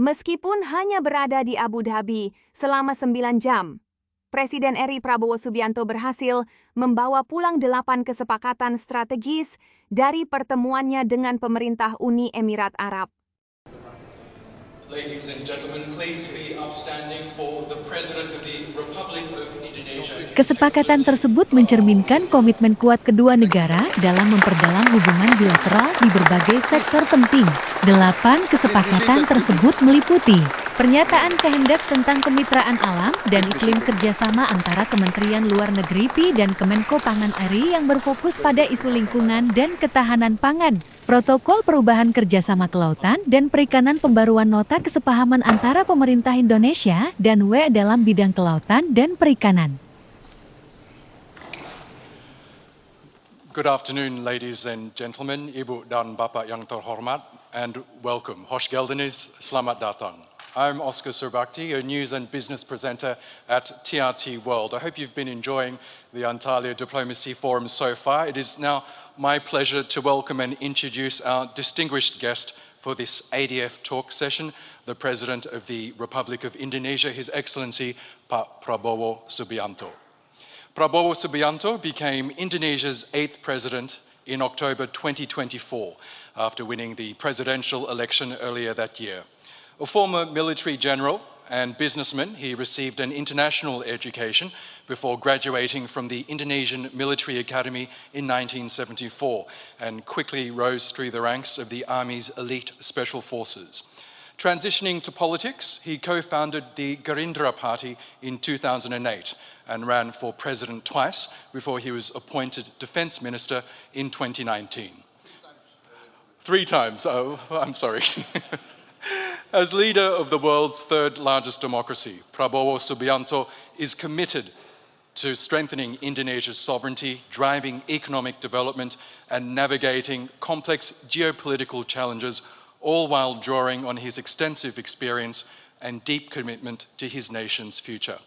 Meskipun hanya berada di Abu Dhabi selama 9 jam, Presiden RI Prabowo Subianto berhasil membawa pulang 8 kesepakatan strategis dari pertemuannya dengan pemerintah Uni Emirat Arab. Ladies and gentlemen, please be upstanding for the President of the Republic of Indonesia. Kesepakatan tersebut mencerminkan komitmen kuat kedua negara dalam memperdalam hubungan bilateral di berbagai sektor penting. 8 kesepakatan tersebut meliputi pernyataan kehendak tentang kemitraan alam dan iklim kerjasama antara Kementerian Luar Negeri PI dan Kemenko Pangan RI yang berfokus pada isu lingkungan dan ketahanan pangan, protokol perubahan kerjasama kelautan dan perikanan, pembaruan nota kesepahaman antara pemerintah Indonesia dan WE dalam bidang kelautan dan perikanan. Good afternoon, ladies and gentlemen, Ibu dan Bapak yang terhormat, and welcome. Hoş geldiniz, selamat datang. I'm Oscar Surbakti, a news and business presenter at TRT World. I hope you've been enjoying the Antalya Diplomacy Forum so far. It is now my pleasure to welcome and introduce our distinguished guest for this ADF talk session, the President of the Republic of Indonesia, His Excellency Pak Prabowo Subianto. Prabowo Subianto became Indonesia's 8th president in October 2024 after winning the presidential election earlier that year. A former military general and businessman, he received an international education before graduating from the Indonesian Military Academy in 1974 and quickly rose through the ranks of the Army's elite special forces. Transitioning to politics, he co-founded the Gerindra Party in 2008 and ran for president twice before he was appointed defense minister in 2019. 3 times, oh, I'm sorry. As leader of the world's 3rd largest democracy, Prabowo Subianto is committed to strengthening Indonesia's sovereignty, driving economic development, and navigating complex geopolitical challenges, all while drawing on his extensive experience and deep commitment to his nation's future.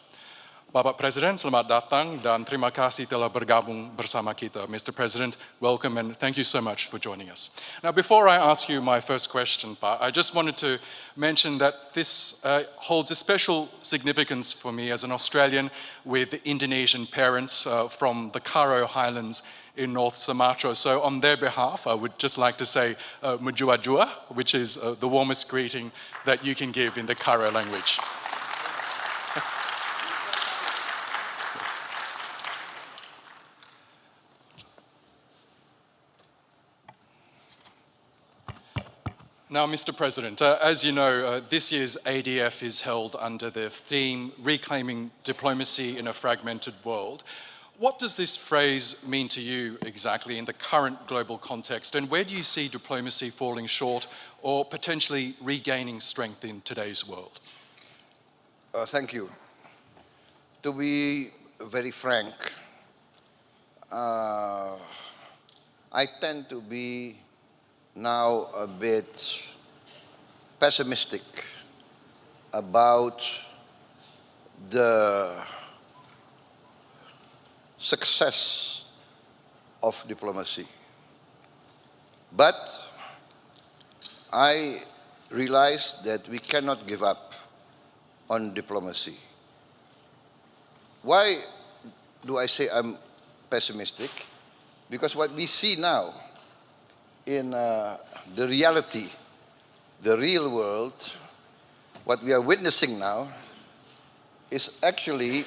Bapak Presiden, selamat datang dan terima kasih telah bergabung bersama kita. Mr. President, welcome and thank you so much for joining us. Now, before I ask you my first question, Pak, I just wanted to mention that this holds a special significance for me as an Australian with Indonesian parents from the Karo Highlands in North Sumatra. So on their behalf, I would just like to say Mujua Jua, which is the warmest greeting that you can give in the Karo language. Now, Mr. President, as you know, this year's ADF is held under the theme Reclaiming Diplomacy in a Fragmented World. What does this phrase mean to you exactly in the current global context, and where do you see diplomacy falling short or potentially regaining strength in today's world? Thank you. To be very frank, I tend to be now a bit pessimistic about the success of diplomacy. But I realize that we cannot give up on diplomacy. Why do I say I'm pessimistic? Because what we see now in the reality, the real world, what we are witnessing now is actually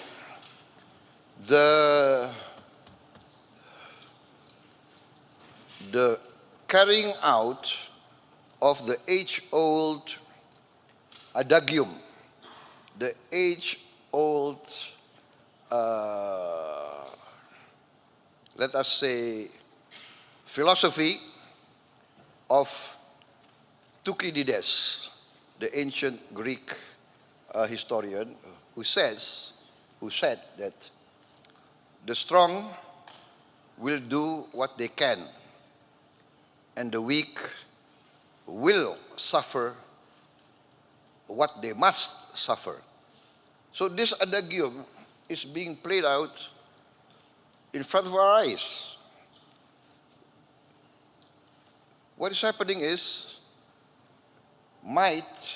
the carrying out of the age-old adagium, the age-old, let us say, philosophy of Thucydides, the ancient Greek historian, who said that the strong will do what they can, and the weak will suffer what they must suffer. So this adagium is being played out in front of our eyes. What is happening is might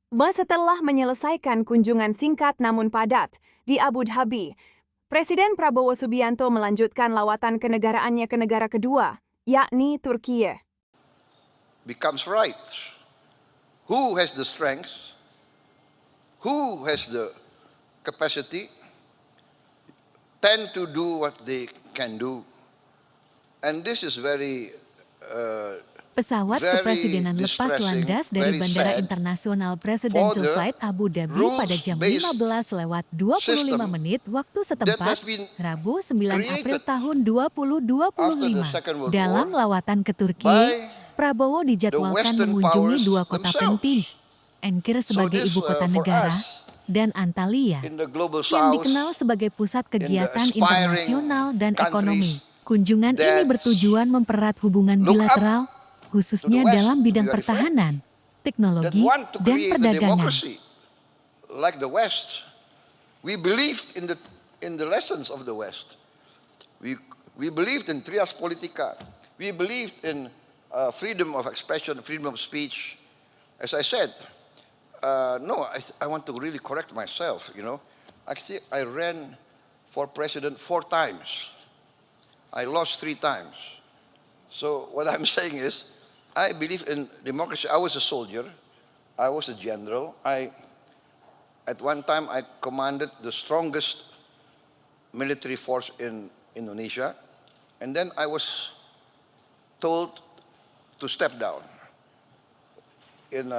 Setelah menyelesaikan kunjungan singkat namun padat di Abu Dhabi, Presiden Prabowo Subianto melanjutkan lawatan kenegaraannya ke negara kedua, yakni Turkiye. Becomes right. Who has the strength? Who has the capacity? Tend to do what they can do. And this is very Pesawat kepresidenan lepas landas dari Bandara Internasional Presidential Flight Abu Dhabi pada jam 15:25 waktu setempat, Rabu 9 April tahun 2025. Dalam lawatan ke Turki, Prabowo dijadwalkan mengunjungi dua kota penting, Ankara sebagai ibu kota negara, dan Antalya, yang dikenal sebagai pusat kegiatan internasional dan ekonomi. Kunjungan ini bertujuan mempererat hubungan bilateral, khususnya dalam bidang pertahanan, teknologi, dan perdagangan. Like the West, we believed in the lessons of the West. We believed in trias politica. We believed in freedom of expression, freedom of speech. As I said, I want to really correct myself. Actually, I ran for president 4 times. I lost 3 times. So what I'm saying is, I believe in democracy. I was a soldier. I was a general. At one time, I commanded the strongest military force in Indonesia. And then I was told to step down. In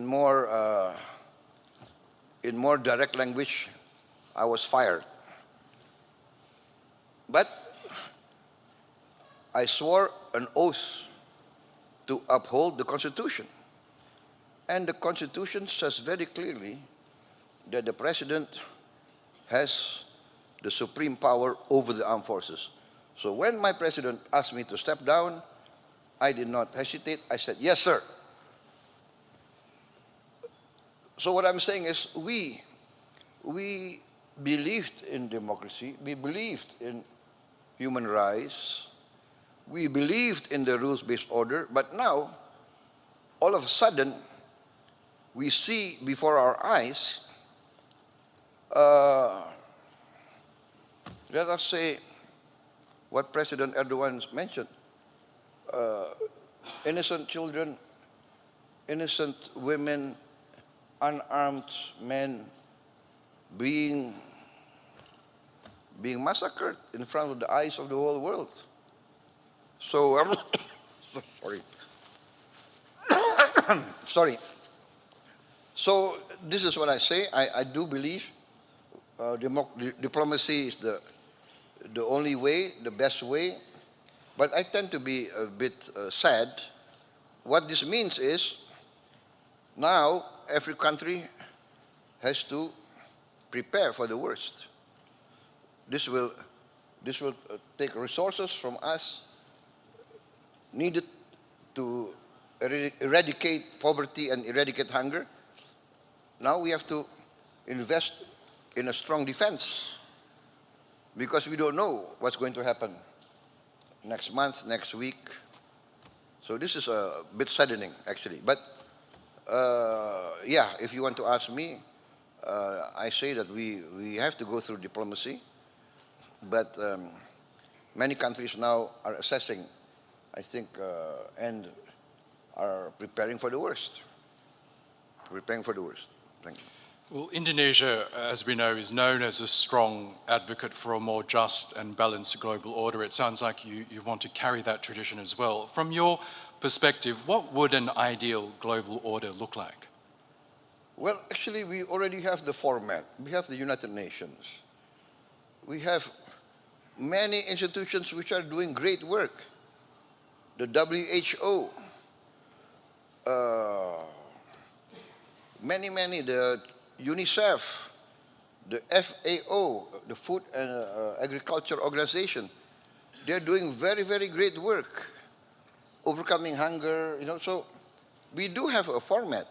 more direct language, I was fired. But I swore an oath to uphold the Constitution. And the Constitution says very clearly that the President has the supreme power over the armed forces. So when my President asked me to step down, I did not hesitate. I said, yes, sir. So what I'm saying is we believed in democracy. We believed in human rights. We believed in the rules-based order, but now, all of a sudden, we see before our eyes, let us say, what President Erdogan mentioned, innocent children, innocent women, unarmed men being massacred in front of the eyes of the whole world. So, sorry. So, this is what I say. I do believe diplomacy is the only way, the best way. But I tend to be a bit sad. What this means is, now every country has to prepare for the worst. This will take resources from us needed to eradicate poverty and eradicate hunger. Now we have to invest in a strong defense because we don't know what's going to happen next month, next week. So this is a bit saddening, actually. But yeah, if you want to ask me, I say that we have to go through diplomacy. But many countries now are assessing, I think, and are preparing for the worst. Preparing for the worst. Thank you. Well, Indonesia, as we know, is known as a strong advocate for a more just and balanced global order. It sounds like you want to carry that tradition as well. From your perspective, what would an ideal global order look like? Well, actually, we already have the format. We have the United Nations. We have many institutions which are doing great work. The WHO, many, the UNICEF, the FAO, the Food and Agriculture Organization, they're doing very, very great work, overcoming hunger, so we do have a format.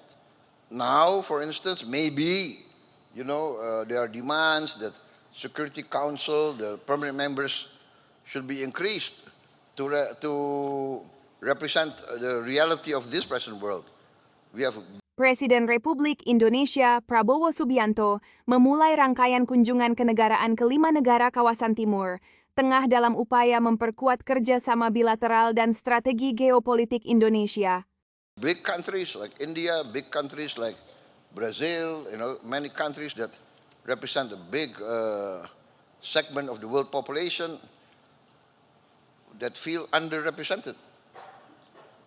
Now, for instance, maybe, there are demands that Security Council, the permanent members should be increased to represent the reality of this present world. We have Presiden Republik Indonesia Prabowo Subianto memulai rangkaian kunjungan kenegaraan ke 5 negara kawasan timur, tengah dalam upaya memperkuat kerjasama bilateral dan strategi geopolitik Indonesia. Big countries like India, big countries like Brazil, many countries that represent a big segment of the world population that feel underrepresented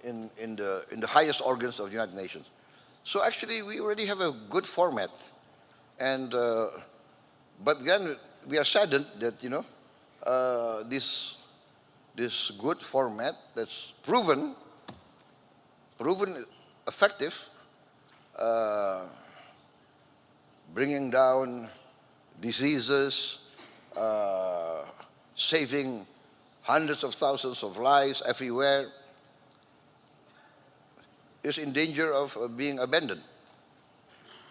in the highest organs of the United Nations. So actually, we already have a good format, and but then we are saddened that this good format that's proven effective, bringing down diseases, saving hundreds of thousands of lives everywhere, is in danger of being abandoned.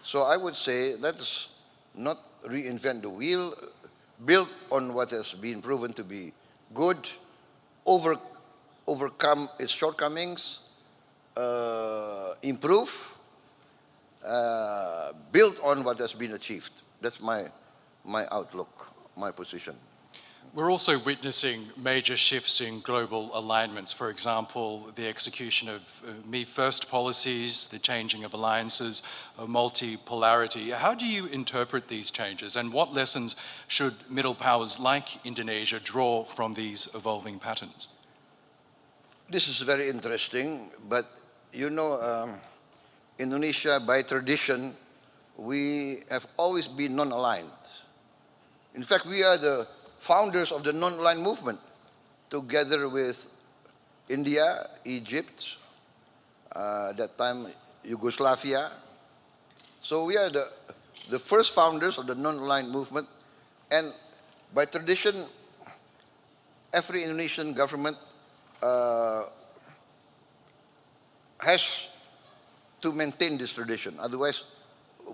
So I would say let's not reinvent the wheel, build on what has been proven to be good, overcome its shortcomings, improve, build on what has been achieved. That's my outlook, my position. We're also witnessing major shifts in global alignments. For example, the execution of Me First policies, the changing of alliances, multipolarity. How do you interpret these changes, and what lessons should middle powers like Indonesia draw from these evolving patterns? This is very interesting, but Indonesia, by tradition, we have always been non-aligned. In fact, we are the founders of the non-aligned movement, together with India, Egypt, that time Yugoslavia. So we are the first founders of the non-aligned movement, and by tradition, every Indonesian government has to maintain this tradition. Otherwise,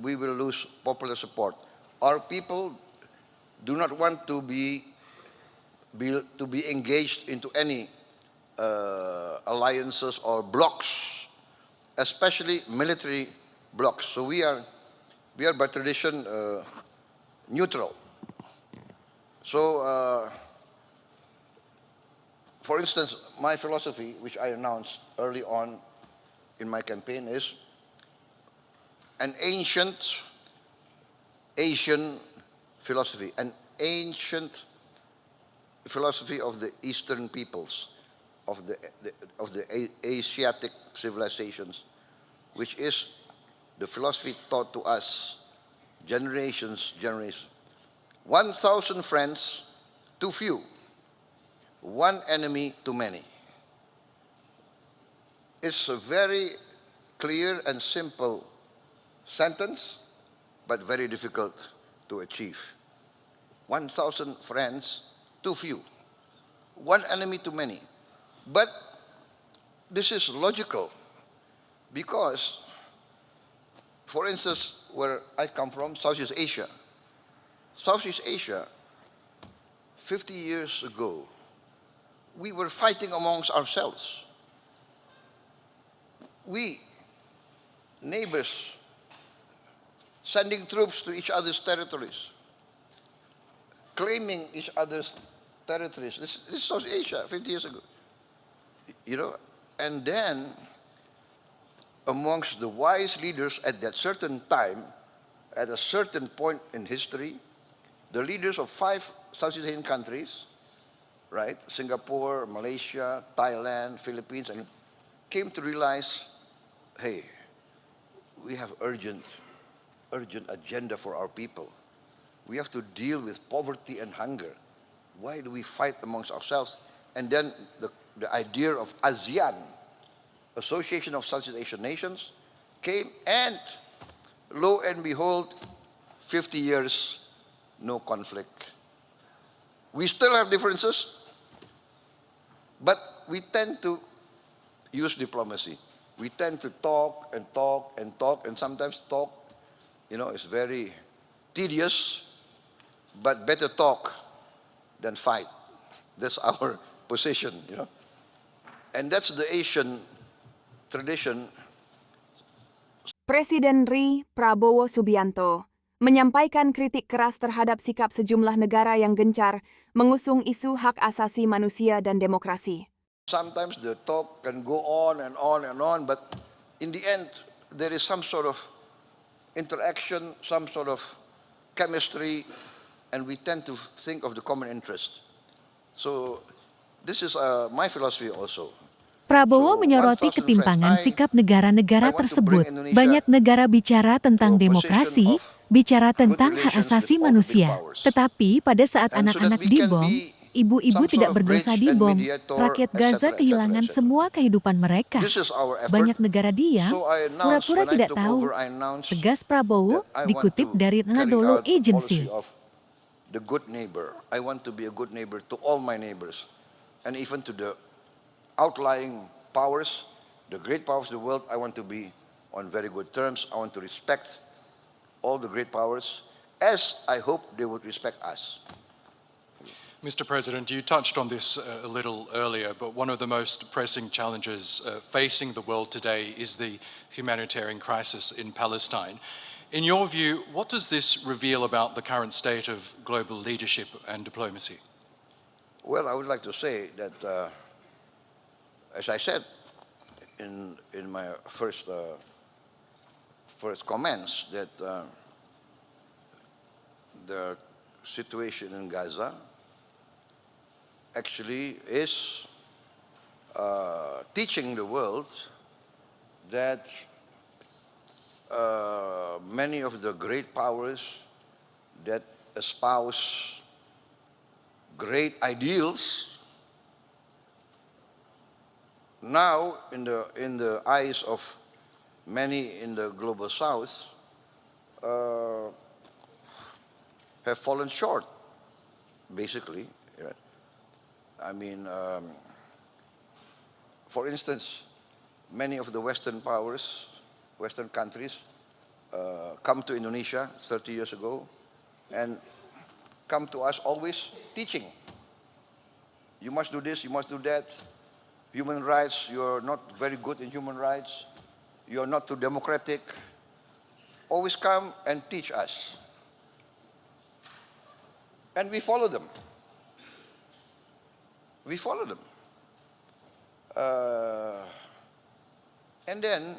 we will lose popular support. Our people do not want to be engaged into any alliances or blocs, especially military blocs. So we are by tradition neutral. So, for instance, my philosophy, which I announced early on in my campaign, is an ancient Asian philosophy, an ancient philosophy of the Eastern peoples, of the Asiatic civilizations, which is the philosophy taught to us generations. 1,000 friends too few, one enemy too many. It's a very clear and simple sentence, but very difficult to achieve. 1,000 friends too few, one enemy too many. But this is logical because, for instance, where I come from, Southeast Asia, 50 years ago, we were fighting amongst ourselves. We, neighbors, sending troops to each other's territories, claiming each other's territories. This is South Asia 50 years ago. And then amongst the wise leaders at that certain time, at a certain point in history, the leaders of 5 Southeast Asian countries, right, Singapore, Malaysia, Thailand, Philippines, and came to realize, hey, we have urgent agenda for our people. We have to deal with poverty and hunger. Why do we fight amongst ourselves? And then the idea of ASEAN, Association of Southeast Asian Nations, came, and lo and behold, 50 years, no conflict. We still have differences, but we tend to use diplomacy. We tend to talk, and sometimes talk, is very tedious, but better talk than fight. That's our position, And that's the Asian tradition. Presiden RI Prabowo Subianto menyampaikan kritik keras terhadap sikap sejumlah negara yang gencar mengusung isu hak asasi manusia dan demokrasi. Sometimes the talk can go on and on and on, but in the end, there is some sort of interaction, some sort of chemistry, and we tend to think of the common interest. So this is my philosophy also. Prabowo menyoroti ketimpangan sikap negara-negara tersebut. Banyak negara bicara tentang demokrasi, bicara tentang hak asasi manusia. Tetapi pada saat anak-anak dibom, ibu-ibu tidak berdosa dibom. Rakyat Gaza kehilangan semua kehidupan mereka. Banyak negara diam, pura-pura tidak tahu. Tegas Prabowo dikutip dari Anadolu Agency. The good neighbor. I want to be a good neighbor to all my neighbors, and even to the outlying powers, the great powers of the world. I want to be on very good terms. I want to respect all the great powers, as I hope they would respect us. Mr. President, you touched on this a little earlier, but one of the most pressing challenges facing the world today is the humanitarian crisis in Palestine. In your view, what does this reveal about the current state of global leadership and diplomacy? Well, I would like to say that, as I said in my first comments, that the situation in Gaza actually is teaching the world that many of the great powers that espouse great ideals now in the eyes of many in the global south have fallen short, basically. I mean, for instance, many of the Western powers, Western countries, come to Indonesia 30 years ago and come to us always teaching. You must do this, you must do that. Human rights, you're not very good in human rights. You're not too democratic. Always come and teach us. And we follow them. We follow them. And then,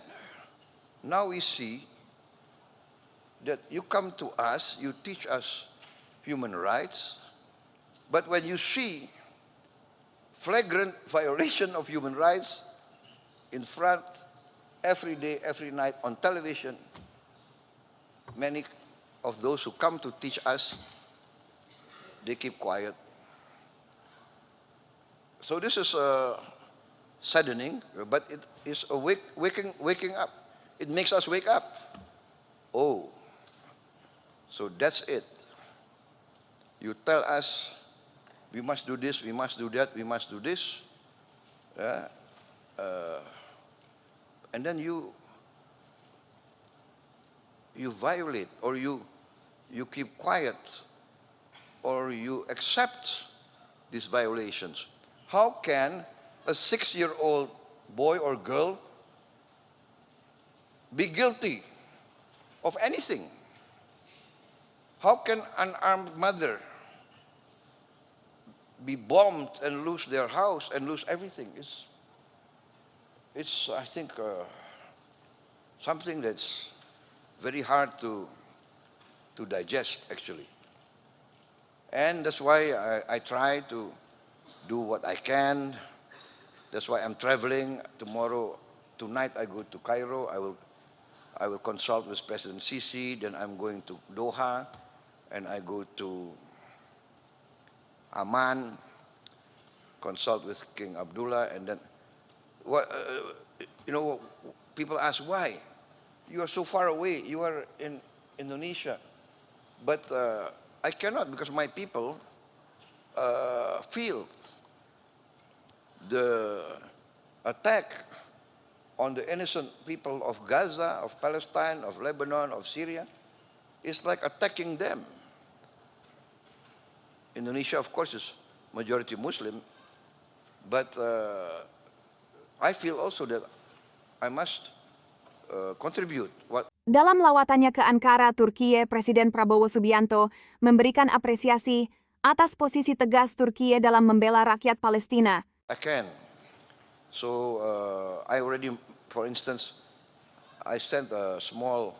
now we see that you come to us, you teach us human rights, but when you see flagrant violation of human rights in front every day, every night on television, many of those who come to teach us, they keep quiet. So this is saddening, but it is a waking up. It makes us wake up. Oh, so that's it. You tell us, we must do this, we must do that, we must do this. And then you violate, or you keep quiet, or you accept these violations. How can a 6-year-old boy or girl be guilty of anything? How can an armed mother be bombed and lose their house and lose everything? It's I think, something that's very hard to digest, actually. And that's why I try to do what I can. That's why I'm traveling tomorrow. Tonight I go to Cairo. I will consult with President Sisi. Then I'm going to Doha, and I go to Amman, consult with King Abdullah, and then people ask why you are so far away. You are in Indonesia, but I cannot, because my people feel the attack on the innocent people of Gaza, of Palestine, of Lebanon, of Syria, is like attacking them. Indonesia, of course, is majority Muslim, but I feel also that I must contribute. What Dalam lawatannya ke Ankara, Turkiye, Presiden Prabowo Subianto memberikan apresiasi atas posisi tegas Turkiye dalam membela rakyat Palestina. I can. So I already, for instance, I sent a small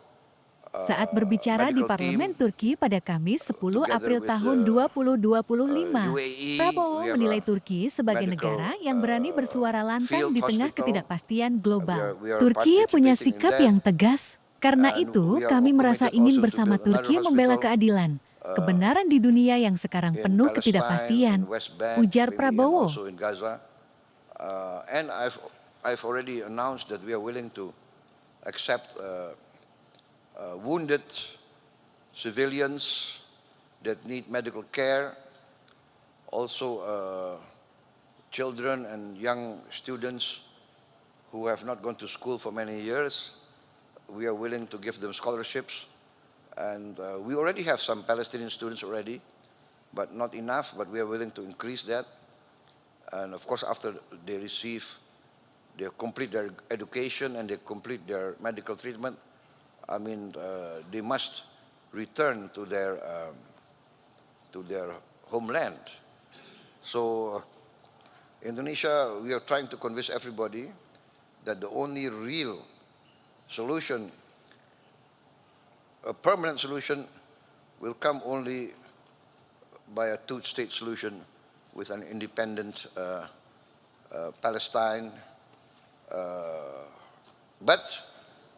Saat berbicara di medical parlemen team Turki pada Kamis 10 together April with tahun 2025, UAE. Prabowo We have menilai a Turki sebagai medical negara yang berani bersuara lantang field di tengah hospital. ketidakpastian global. We are Turki punya participating in sikap that. yang tegas. Karena And itu, we are kami merasa committed ingin also to bersama build another Turki membela hospital, keadilan, kebenaran di dunia yang sekarang in penuh Palestine, ketidakpastian, in West Bank, ujar maybe, and Prabowo. also in Gaza. And I've already announced that we are willing to accept wounded civilians that need medical care, also children and young students who have not gone to school for many years. We are willing to give them scholarships. And we already have some Palestinian students already, but not enough, but we are willing to increase that. And of course, after they complete their education and they complete their medical treatment, I mean, they must return to their homeland. So Indonesia, we are trying to convince everybody that the only real solution, a permanent solution, will come only by a two-state solution with an independent Palestine. But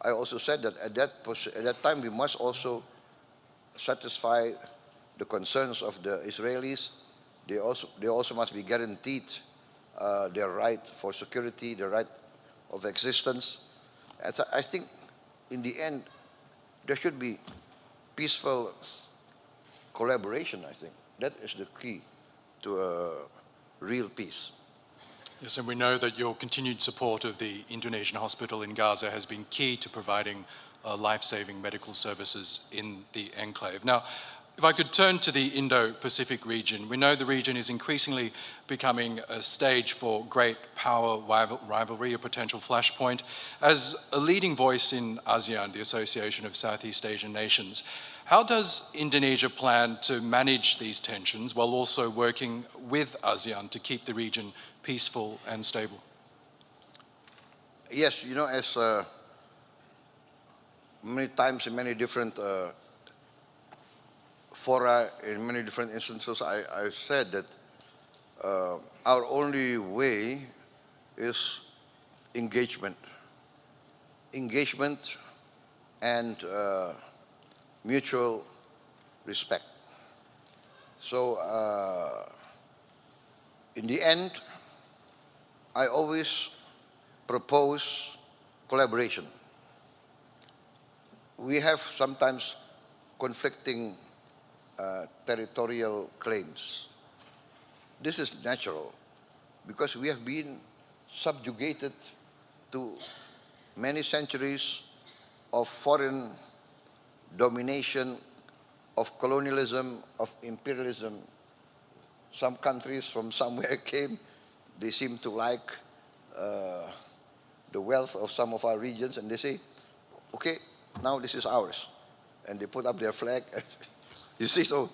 I also said that at that time we must also satisfy the concerns of the Israelis. They also must be guaranteed their right for security, their right of existence. I think in the end there should be peaceful collaboration. I think that is the key to a real peace. Yes, and we know that your continued support of the Indonesian hospital in Gaza has been key to providing life-saving medical services in the enclave. Now, if I could turn to the Indo-Pacific region, we know the region is increasingly becoming a stage for great power rivalry, a potential flashpoint. As a leading voice in ASEAN, the Association of Southeast Asian Nations, how does Indonesia plan to manage these tensions while also working with ASEAN to keep the region peaceful and stable? Yes, you know, as many times in many different fora, in many different instances, I said that our only way is engagement. Engagement and mutual respect. So in the end, I always propose collaboration. We have sometimes conflicting territorial claims. This is natural because we have been subjugated to many centuries of foreign domination, of colonialism, of imperialism. Some countries from somewhere came, they seem to like the wealth of some of our regions, and they say, okay, now this is ours. And they put up their flag. You see, so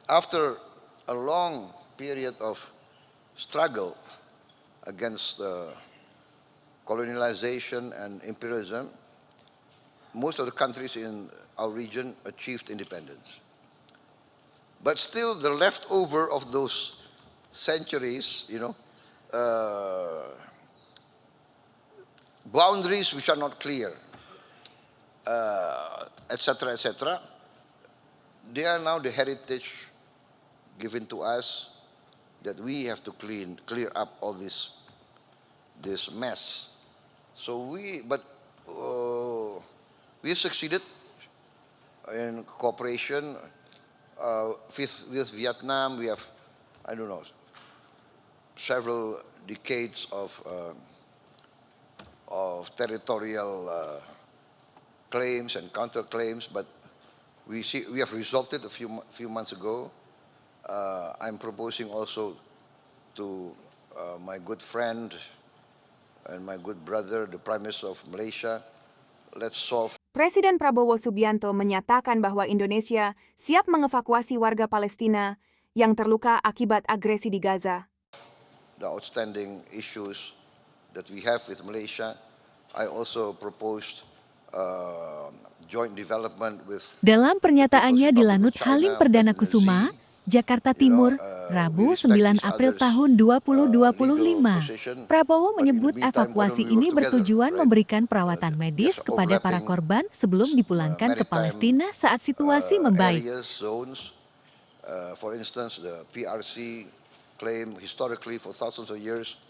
after a long period of struggle against colonialization and imperialism, most of the countries in our region achieved independence. But still, the leftover of those centuries, you know, boundaries which are not clear, etc., they are now the heritage given to us that we have to clear up all this mess. So we succeeded in cooperation with Vietnam. We have, I don't know, several decades of territorial claims and counterclaims, but we have resolved it a few months ago. I'm proposing also to my good friend and my good brother, the Prime Minister of Malaysia, let's solve. Presiden Prabowo Subianto menyatakan bahwa Indonesia siap mengevakuasi warga Palestina yang terluka akibat agresi di Gaza. The outstanding issues that we have with Malaysia, I also proposed joint development with. Dalam pernyataannya di Lanut Halim Perdana Kusuma, Jakarta Timur, Rabu 9 April tahun 2025, Prabowo menyebut evakuasi ini bertujuan memberikan perawatan medis kepada para korban sebelum dipulangkan ke Palestina saat situasi membaik. For instance, the PRC claim historically for thousands of years,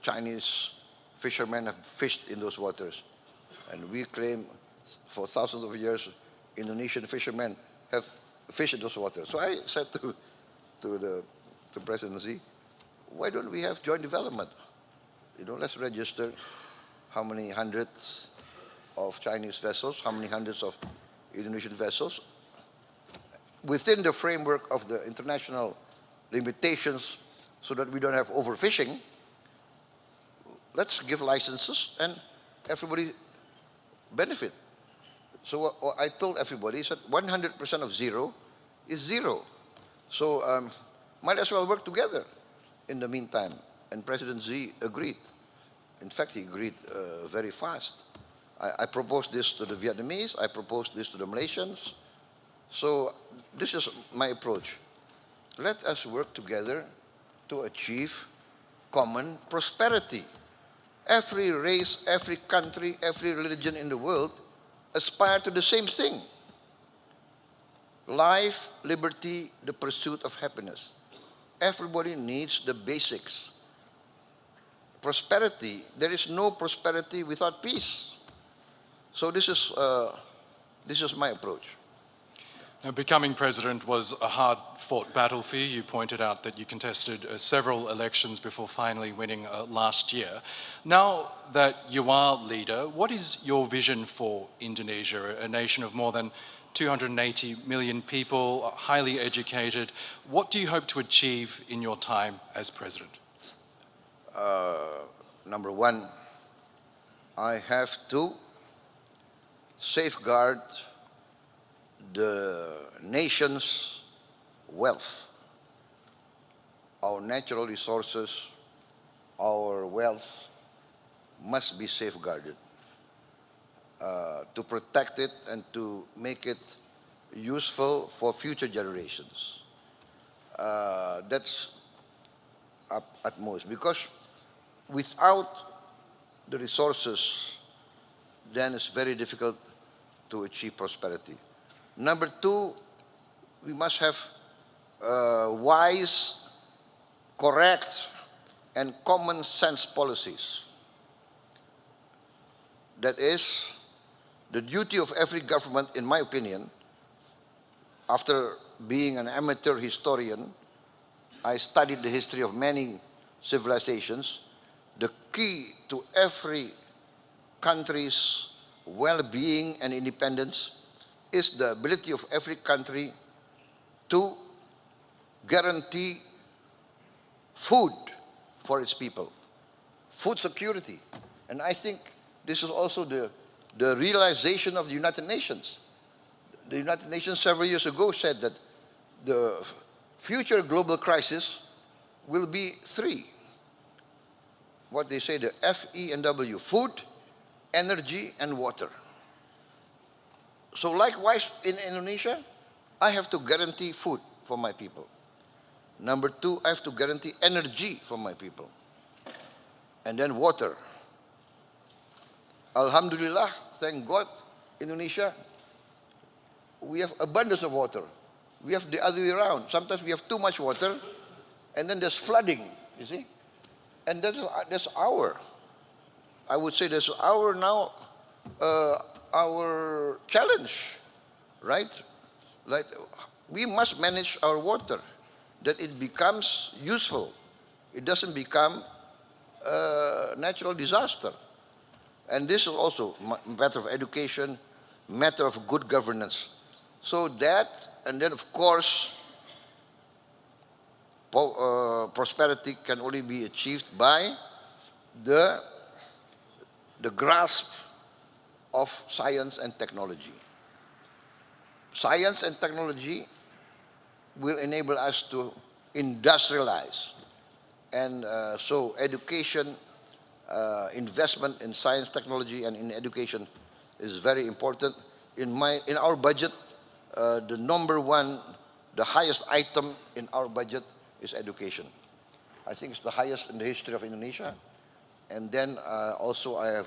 Chinese fishermen have fished in those waters. And we claim for thousands of years, Indonesian fishermen have fished in those waters. So I said to the presidency, why don't we have joint development? Let's register how many hundreds of Chinese vessels, how many hundreds of Indonesian vessels, within the framework of the international limitations so that we don't have overfishing. Let's give licenses and everybody benefit. So I told everybody that 100% of zero is zero. So might as well work together in the meantime. And President Xi agreed. In fact, he agreed very fast. I proposed this to the Vietnamese. I proposed this to the Malaysians. So this is my approach. Let us work together to achieve common prosperity. Every race, every country, every religion in the world aspire to the same thing. Life, liberty, the pursuit of happiness. Everybody needs the basics. Prosperity, there is no prosperity without peace. So this is my approach. Now, becoming president was a hard-fought battle for you. You pointed out that you contested several elections before finally winning last year. Now that you are leader, what is your vision for Indonesia, a nation of more than 280 million people, highly educated? What do you hope to achieve in your time as president? Number one, I have to safeguard the nation's wealth, our natural resources, our wealth must be safeguarded to protect it and to make it useful for future generations. That's at most, because without the resources, then it's very difficult to achieve prosperity. Number two, we must have wise, correct, and common sense policies. That is the duty of every government, in my opinion. After being an amateur historian, I studied the history of many civilizations. The key to every country's well-being and independence is the ability of every country to guarantee food for its people, food security. And I think this is also the realization of the United Nations. The United Nations several years ago said that the future global crisis will be three. What they say, the FENW, food, energy, and water. So likewise, in Indonesia, I have to guarantee food for my people. Number two, I have to guarantee energy for my people. And then water. Alhamdulillah, thank God, Indonesia, we have abundance of water. We have the other way around. Sometimes we have too much water, and then there's flooding, you see? And that's I would say that's our challenge, right? Like, we must manage our water, that it becomes useful. It doesn't become a natural disaster. And this is also a matter of education, matter of good governance. So that, and then of course, prosperity can only be achieved by the the grasp of science and technology. Science and technology will enable us to industrialize. And so education, investment in science, technology, and in education is very important. In our budget, the number one, the highest item in our budget is education. I think it's the highest in the history of Indonesia. And then also I have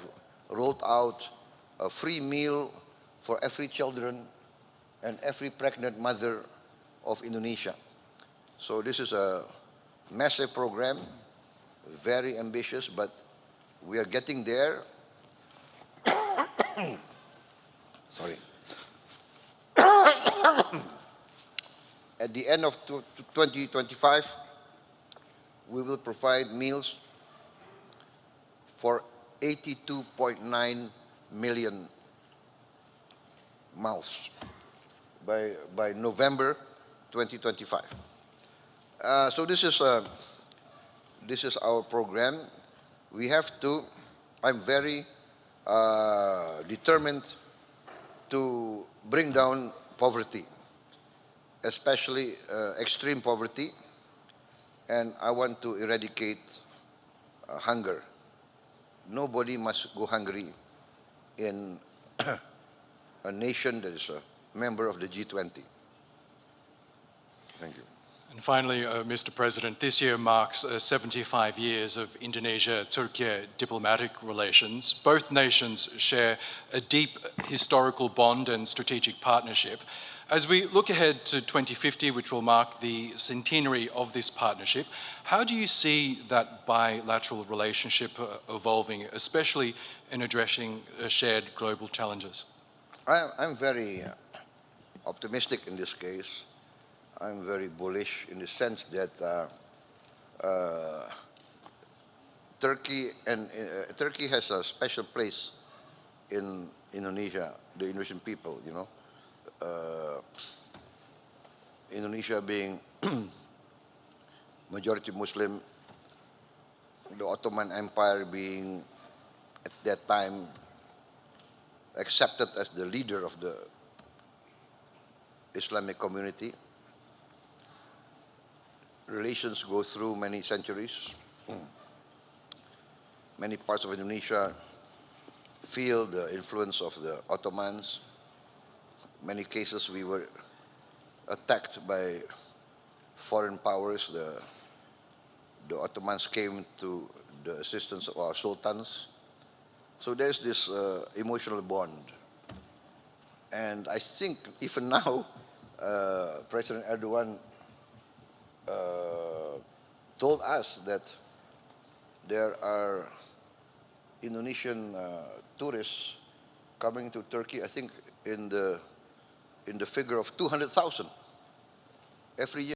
rolled out a free meal for every children and every pregnant mother of Indonesia. So this is a massive program, very ambitious, but we are getting there. Sorry. At the end of 2025, we will provide meals for 82.9 million mouths by November 2025. So this is our program. We have to. I'm very determined to bring down poverty, especially extreme poverty, and I want to eradicate hunger. Nobody must go hungry in a nation that is a member of the G20. Thank you. And finally, Mr. President, this year marks 75 years of Indonesia-Turkey diplomatic relations. Both nations share a deep historical bond and strategic partnership. As we look ahead to 2050, which will mark the centenary of this partnership, how do you see that bilateral relationship evolving, especially in addressing shared global challenges? I'm very optimistic in this case. I'm very bullish in the sense that Turkey has a special place in Indonesia, the Indonesian people, you know. Indonesia being majority Muslim, the Ottoman Empire being at that time accepted as the leader of the Islamic community. Relations go through many centuries. Many parts of Indonesia feel the influence of the Ottomans. Many cases we were attacked by foreign powers. The Ottomans came to the assistance of our sultans. So there's this emotional bond. And I think even now, President Erdogan told us that there are Indonesian tourists coming to Turkey, I think in the figure of 200,000 every year.